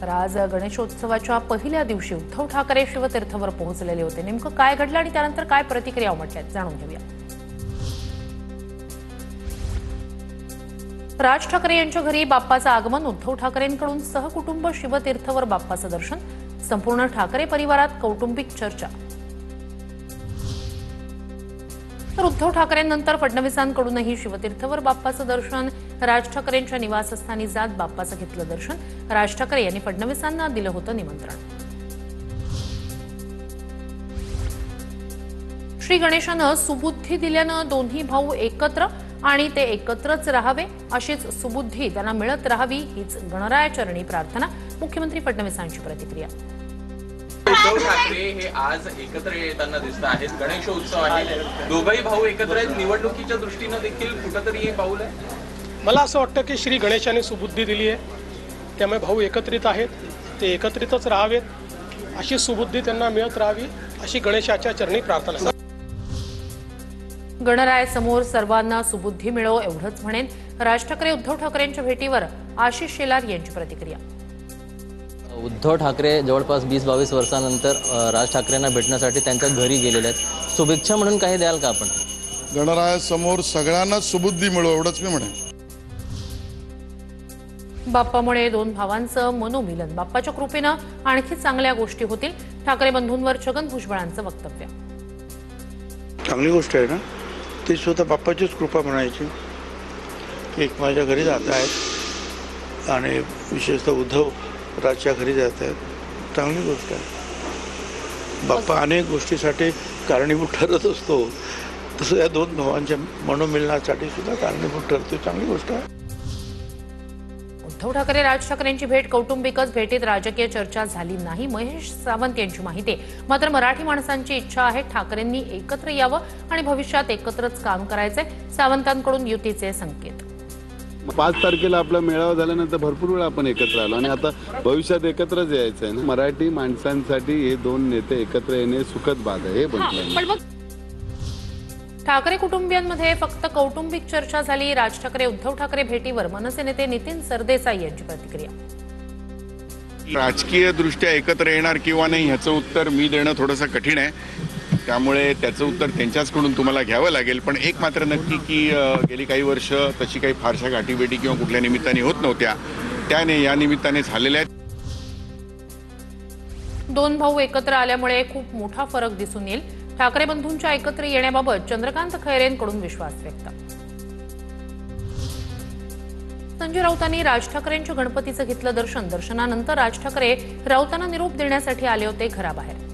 तर आज गणेशोत्सवाच्या पहिल्या दिवशी उद्धव ठाकरे शिवतीर्थवर पोहोचलेले होते। नेमकं काय घडलं आणि त्यानंतर काय प्रतिक्रिया उमटल्यात जाणून घेऊया। राज ठाकरे यांच्या घरी बाप्पाचं आगमन, उद्धव ठाकरेंकडून सहकुटुंब शिवतीर्थवर बाप्पाचं दर्शन, संपूर्ण ठाकरे परिवारात कौटुंबिक चर्चा। तर उद्धव ठाकरेंनंतर फडणवीसांकडूनही शिवतीर्थवर बाप्पाचं दर्शन, राज ठाकरेंच्या निवासस्थानी जात बाप्पाचं घेतलं दर्शन। राज ठाकरे यांनी फडणवीसांना दिलं होतं निमंत्रण। श्री गणेशानं सुबुद्धी दिल्यानं दोन्ही भाऊ एकत्र आणि ते एकत्रच राहावे अशीच सुबुद्धी त्यांना मिळत राहावी हीच गणरायाचरणी प्रार्थना। मुख्यमंत्री फडणवीसांची प्रतिक्रिया। उद्धव ठाकरे हे आज एकत्र येताना दिसत आहेत। गणेशोत्सव आहे, दोघंही भाऊ एकत्र आहेत। निवडणुकीच्या दृष्टीने देखील कुठेतरी हे पाऊल आहे। मला असं वाटतं की श्री गणेशाने सुबुद्धी दिली आहे, त्यामुळे भाऊ एकत्रित आहेत, ते एकत्रितच राहावेत अशी सुबुद्धी त्यांना मिळत राहावी अशी गणेशाच्या चरणी प्रार्थना। गणराय समोर सर्वांना सुबुद्धी मिळो एवढंच म्हणेन। राज ठाकरे उद्धव ठाकरेंच्या भेटीवर आशिष शेलार यांची प्रतिक्रिया। उद्धव ठाकरे जवळपास 20-22 वर्षांनंतर राज ठाकरेंना भेटण्यासाठी त्यांच्या घरी गेलेले आहेत। शुभेच्छा म्हणून काही द्याल का आपण? गणराय समोर सगळ्यांना सुबुद्धी मिळो एवढंच मी म्हणेन। बाप्पामुळे दोन भावांचं मनोमिलन, बाप्पाच्या कृपेनं आणखी चांगल्या गोष्टी होतील। ठाकरे बंधूंवर छगन भुजबळांचं वक्तव्य। चांगली गोष्ट आहे ना, ती सुद्धा बाप्पाचीच कृपा म्हणायची। एक माझ्या घरी जात आहेत आणि विशेषतः उद्धव राजच्या घरी जात आहेत, चांगली गोष्ट आहे। बाप्पा अनेक गोष्टीसाठी कारणीभूत ठरत असतो, तसं या दोन भावांच्या मनोमिलनासाठी सुद्धा कारणीभूत ठरतो, चांगली गोष्ट आहे। उद्धव ठाकरे राज ठाकरेंची भेट कौटुंबिकच, भेटीत राजकीय चर्चा झाली नाही, महेश सावंत यांची माहिती। मात्र मराठी माणसांची इच्छा आहे ठाकरेंनी एकत्र यावं आणि भविष्यात एकत्रच काम करायचंय। सावंतांकडून युतीचे संकेत। 5 तारखेला आपला मेळावा झाल्यानंतर भरपूर वेळा आपण एकत्र आलो आणि आता भविष्यात एकत्रच यायचं आहे ना। मराठी माणसांसाठी हे दोन नेते एकत्र येणे सुखद बात आहे हे म्हटलं। ठाकरे कुटुंबियांमध्ये फक्त कौटुंबिक चर्चा झाली। राज ठाकरे उद्धव ठाकरे भेटीवर मनसे नेते नितीन सरदेसाई यांची प्रतिक्रिया। राजकीय दृष्ट्या एकत्र येणार किंवा नाही ह्याचं उत्तर मी देणं थोडंसं कठीण आहे, त्यामुळे त्याचं उत्तर त्यांच्याचकडून तुम्हाला घ्यावं लागेल। पण एक मात्र नक्की की गेली काही वर्ष तशी काही फारशा गाठीभेटी किंवा कुठल्या निमित्ताने होत नव्हत्या, त्याने या निमित्ताने झालेल्या आहेत। दोन भाऊ एकत्र आल्यामुळे खूप मोठा फरक दिसून येईल। ठाकरे बंधूंच्या एकत्र येण्याबाबत चंद्रकांत खैरेंकडून विश्वास व्यक्त। संजय राऊतांनी राज ठाकरेंच्या गणपतीचं घेतलं दर्शन। दर्शनानंतर राज ठाकरे राऊतांना निरोप देण्यासाठी आले होते घराबाहेर।